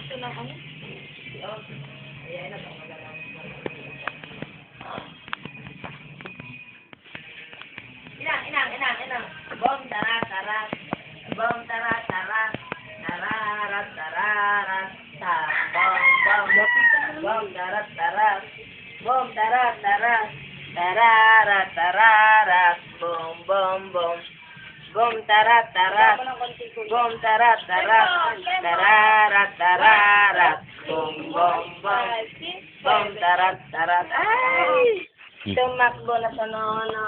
gusto ng ano? Inang. Bom, tara. Bom, tara. Tararat, tararat. Bom, tara. Bom, tara. Tararat. Bom. Bom, tara. Bom, tara. Tararat. Bom. Bom, tara. Ay! Tumakbo na sa nono.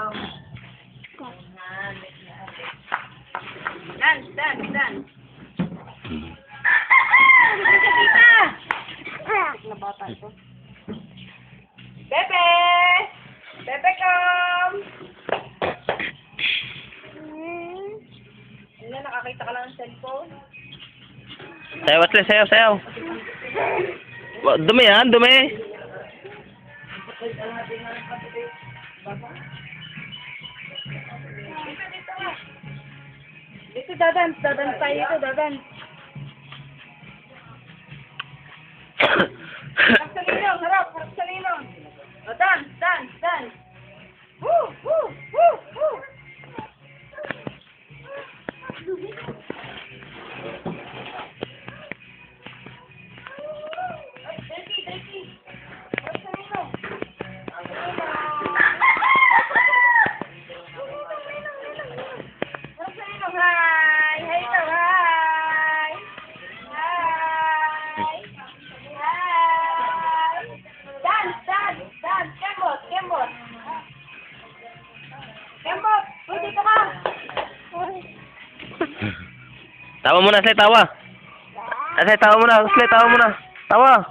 Dan. Na bata ito. Pepe, come! Ano, nakakita ka lang ng cellphone? Sayaw, Asli, sayaw. Dumi yan, dumi. Dito, dadan tayo dito, dadan. Harap sa ninong. O, dance. Woo. Ay, Drake. Harap sa ninong. Harap sa ninong, hi. Hi daw, hi. Dance. Kembot, dito ka. Tawa muna, Asli, tawa. Asli, tawa muna. Tawa.